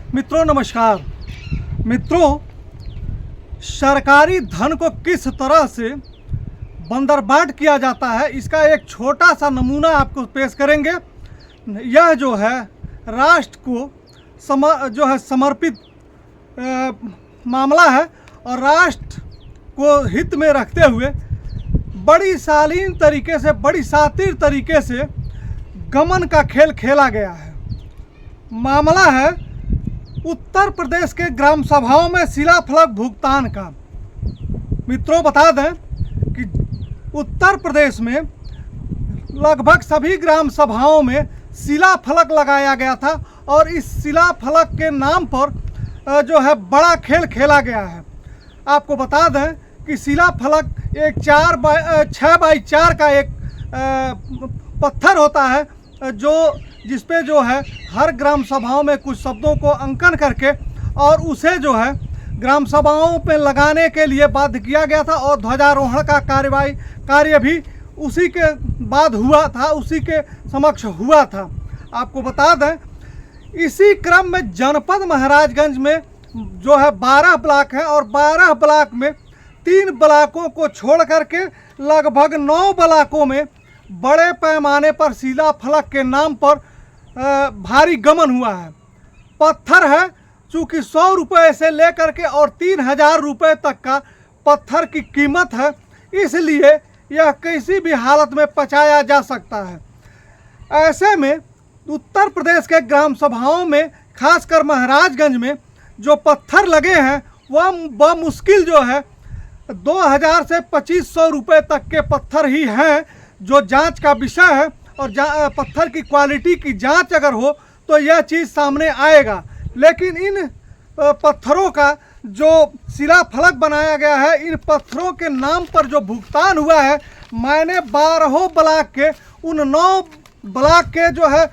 मित्रों नमस्कार। मित्रों, सरकारी धन को किस तरह से बंदरबाट किया जाता है इसका एक छोटा सा नमूना आपको पेश करेंगे। यह जो है राष्ट्र को समर्पित मामला है और राष्ट्र को हित में रखते हुए बड़ी शालीन तरीके से, बड़ी शातिर तरीके से गमन का खेल खेला गया है। मामला है उत्तर प्रदेश के ग्राम सभाओं में शिलाफलक भुगतान का। मित्रों, बता दें कि उत्तर प्रदेश में लगभग सभी ग्राम सभाओं में शिलाफलक लगाया गया था और इस शिलाफलक के नाम पर जो है बड़ा खेल खेला गया है। आपको बता दें कि शिलाफलक एक 6x4 का एक पत्थर होता है जिस पे जो है हर ग्राम सभाओं में कुछ शब्दों को अंकन करके और उसे जो है ग्राम सभाओं पे लगाने के लिए बाध्य किया गया था और ध्वजारोहण का कार्य भी उसी के बाद हुआ था, उसी के समक्ष हुआ था। आपको बता दें इसी क्रम में जनपद महाराजगंज में जो है 12 ब्लॉक हैं और 12 ब्लॉक में 3 ब्लॉकों को छोड़ करके लगभग 9 ब्लॉकों में बड़े पैमाने पर शिलाफलक के नाम पर भारी गमन हुआ है। पत्थर है चूँकि 100 रुपये से लेकर के और 3000 रुपये तक का पत्थर की कीमत है, इसलिए यह किसी भी हालत में पचाया जा सकता है। ऐसे में उत्तर प्रदेश के ग्राम सभाओं में खासकर महाराजगंज में जो पत्थर लगे हैं वह बमुश्किल जो है 2000 से 2500 रुपये तक के पत्थर ही हैं, जो जांच का विषय है। और पत्थर की क्वालिटी की जांच अगर हो तो यह चीज़ सामने आएगा। लेकिन इन पत्थरों का जो शिलाफलक बनाया गया है, इन पत्थरों के नाम पर जो भुगतान हुआ है, मैंने 12 ब्लॉक के उन 9 ब्लॉक के जो है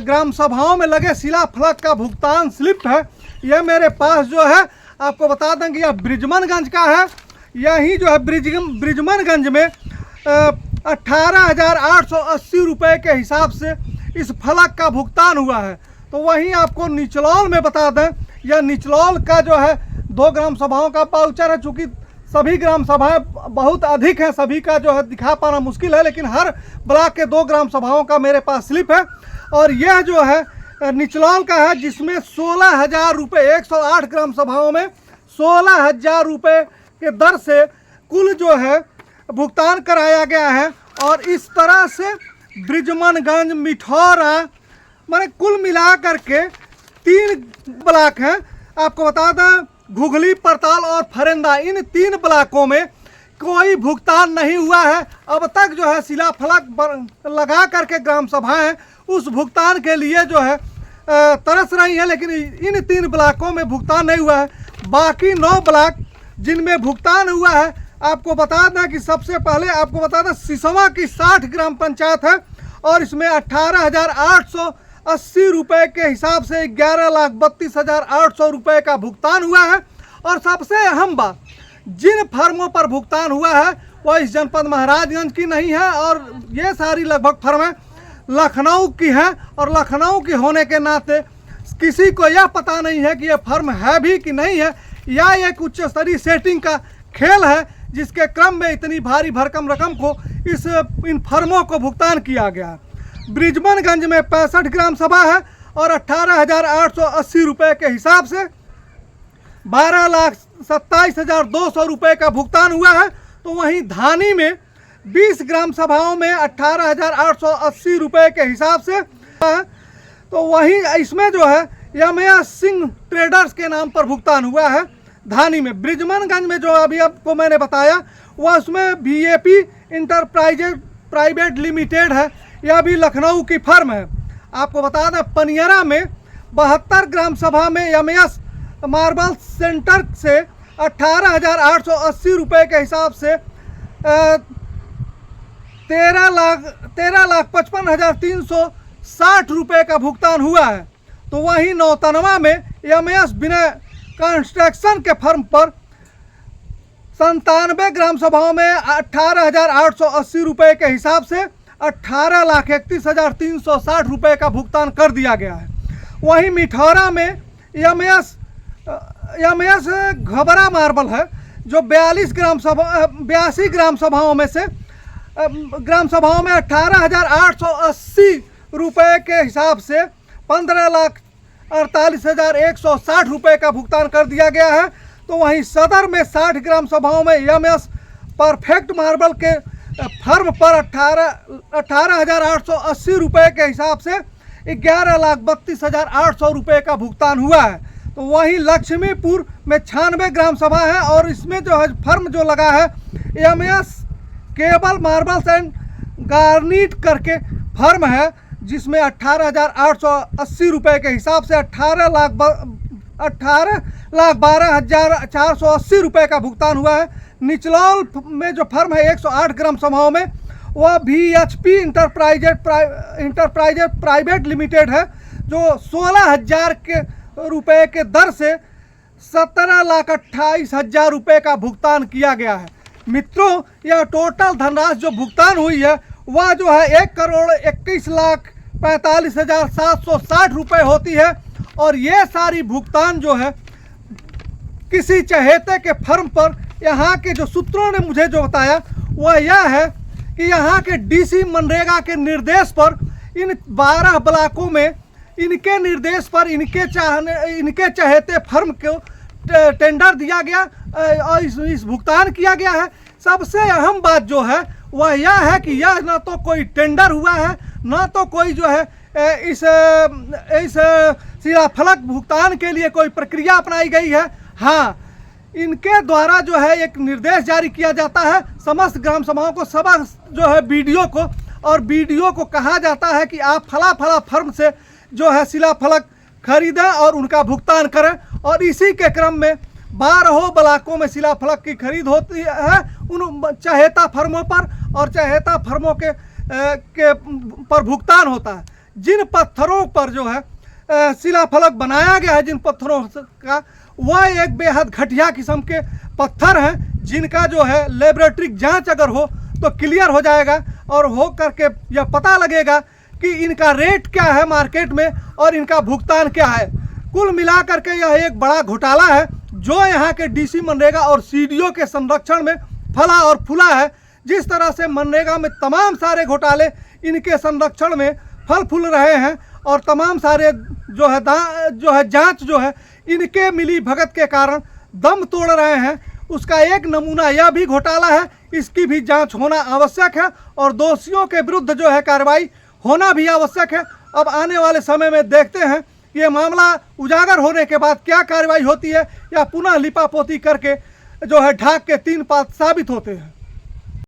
ग्राम सभाओं में लगे शिलाफलक का भुगतान स्लिप है। यह मेरे पास जो है, आपको बता दें कि यह ब्रिजमनगंज का है। यही जो है ब्रिजमनगंज में 18,880 रुपये के हिसाब से इस फलक का भुगतान हुआ है। तो वहीं आपको निचलौल में बता दें, यह निचलौल का जो है 2 ग्राम सभाओं का वाउचर है। चूँकि सभी ग्राम सभाएं बहुत अधिक हैं, सभी का जो है दिखा पाना मुश्किल है, लेकिन हर ब्लॉक के 2 ग्राम सभाओं का मेरे पास स्लिप है। और यह जो है निचलौल का है जिसमें 16,000 रुपये, 108 ग्राम सभाओं में 16,000 रुपये के दर से कुल जो है भुगतान कराया गया है। और इस तरह से ब्रिजमनगंज, मिठौरा, माने कुल मिला करके 3 ब्लॉक हैं। आपको बता दें घुघली, परताल और फरेंदा, इन 3 ब्लॉकों में कोई भुगतान नहीं हुआ है। अब तक जो है शिलाफलक लगा करके ग्राम सभाएं उस भुगतान के लिए जो है तरस रही है, लेकिन इन 3 ब्लॉकों में भुगतान नहीं हुआ है। बाकी 9 ब्लॉक जिनमें भुगतान हुआ है, आपको बता दें कि सबसे पहले आपको बता दें सिसवा की 60 ग्राम पंचायत है और इसमें 18,880 रुपये के हिसाब से 11,32,800 रुपये का भुगतान हुआ है। और सबसे अहम बात, जिन फर्मों पर भुगतान हुआ है वह इस जनपद महाराजगंज की नहीं है और ये सारी लगभग फर्में लखनऊ की हैं। और लखनऊ की होने के नाते किसी को यह पता नहीं है कि यह फर्म है भी कि नहीं है, या एक उच्च स्तरीय सेटिंग का खेल है जिसके क्रम में इतनी भारी भरकम रकम को इन फर्मों को भुगतान किया गया। ब्रिजमनगंज में 65 ग्राम सभा है और 18,880 रुपये के हिसाब से 12,27,200 रुपये का भुगतान हुआ है। तो वहीं धानी में 20 ग्राम सभाओं में 18,880 रुपये के हिसाब से है। तो वहीं इसमें जो है यमयास सिंह ट्रेडर्स के नाम पर भुगतान हुआ है धानी में। ब्रिजमनगंज में जो अभी आपको मैंने बताया वह उसमें VAP इंटरप्राइजेज प्राइवेट लिमिटेड है, यह भी लखनऊ की फर्म है। आपको बता दें पनियरा में 72 ग्राम सभा में यमयास मार्बल सेंटर से 18,880 रुपये के हिसाब से 13,55,360 रुपये का भुगतान हुआ है। तो वहीं नौतनवा में यमयास विनय कंस्ट्रक्शन के फर्म पर 97 ग्राम सभाओं में 18,880 रुपये के हिसाब से 18,31,360 रुपये का भुगतान कर दिया गया है। वहीं मिठौरा में एमएस घबरा मार्बल है, जो 82 ग्राम सभाओं में से ग्राम सभाओं में 18,880 रुपये के हिसाब से 15,48,160 रुपये का भुगतान कर दिया गया है। तो वहीं सदर में 60 ग्राम सभाओं में एमएस परफेक्ट मार्बल के फर्म पर 18,880 रुपये के हिसाब से 11,32,800 रुपये का भुगतान हुआ है। तो वहीं लक्ष्मीपुर में 96 ग्राम सभा है और इसमें जो है फर्म जो लगा है एमएस केबल मार्बल्स एंड गार्निट करके फर्म है, जिसमें 18,880 रुपये के हिसाब से 18,12,480 रुपये का भुगतान हुआ है। निचलौल में जो फर्म है 108 ग्राम सभाओं में, वह VHP इंटरप्राइजेज प्राइवेट लिमिटेड है, जो 16,000 के रुपये के दर से 17,28,000 रुपये का भुगतान किया गया है। मित्रों, यह टोटल धनराशि जो भुगतान हुई है वह जो है 1,21,45,760 रुपये होती है। और ये सारी भुगतान जो है किसी चहेते के फर्म पर, यहाँ के जो सूत्रों ने मुझे जो बताया वह यह है कि यहाँ के DC मनरेगा के निर्देश पर इन 12 ब्लॉकों में इनके निर्देश पर इनके चहेते फर्म को टेंडर दिया गया और इस भुगतान किया गया है। सबसे अहम बात जो है वह यह है कि यह न तो कोई टेंडर हुआ है, न तो कोई जो है इस शिलाफलक भुगतान के लिए कोई प्रक्रिया अपनाई गई है। हाँ, इनके द्वारा जो है एक निर्देश जारी किया जाता है समस्त ग्राम सभाओं को, सब जो है बीडीओ को कहा जाता है कि आप फला फर्म से जो है शिलाफलक खरीदें और उनका भुगतान करें। और इसी के क्रम में 12 ब्लॉकों में शिलाफलक की खरीद होती है उन चहेता फर्मों पर, और चहेता फर्मों के पर भुगतान होता है। जिन पत्थरों पर जो है शिलाफलक बनाया गया है, जिन पत्थरों का, वह एक बेहद घटिया किस्म के पत्थर हैं, जिनका जो है लेबोरेटरी जांच अगर हो तो क्लियर हो जाएगा और हो करके यह पता लगेगा कि इनका रेट क्या है मार्केट में और इनका भुगतान क्या है। कुल मिलाकर के यह एक बड़ा घोटाला है जो यहाँ के DC मनरेगा और CDO के संरक्षण में फला और फूला है। जिस तरह से मनरेगा में तमाम सारे घोटाले इनके संरक्षण में फल फूल रहे हैं और तमाम सारे जो है जांच जो है इनके मिली भगत के कारण दम तोड़ रहे हैं, उसका एक नमूना यह भी घोटाला है। इसकी भी जांच होना आवश्यक है और दोषियों के विरुद्ध जो है कार्रवाई होना भी आवश्यक है। अब आने वाले समय में देखते हैं ये मामला उजागर होने के बाद क्या कार्रवाई होती है, या पुनः लिपापोती करके जो है ढाक के 3 पात साबित होते हैं।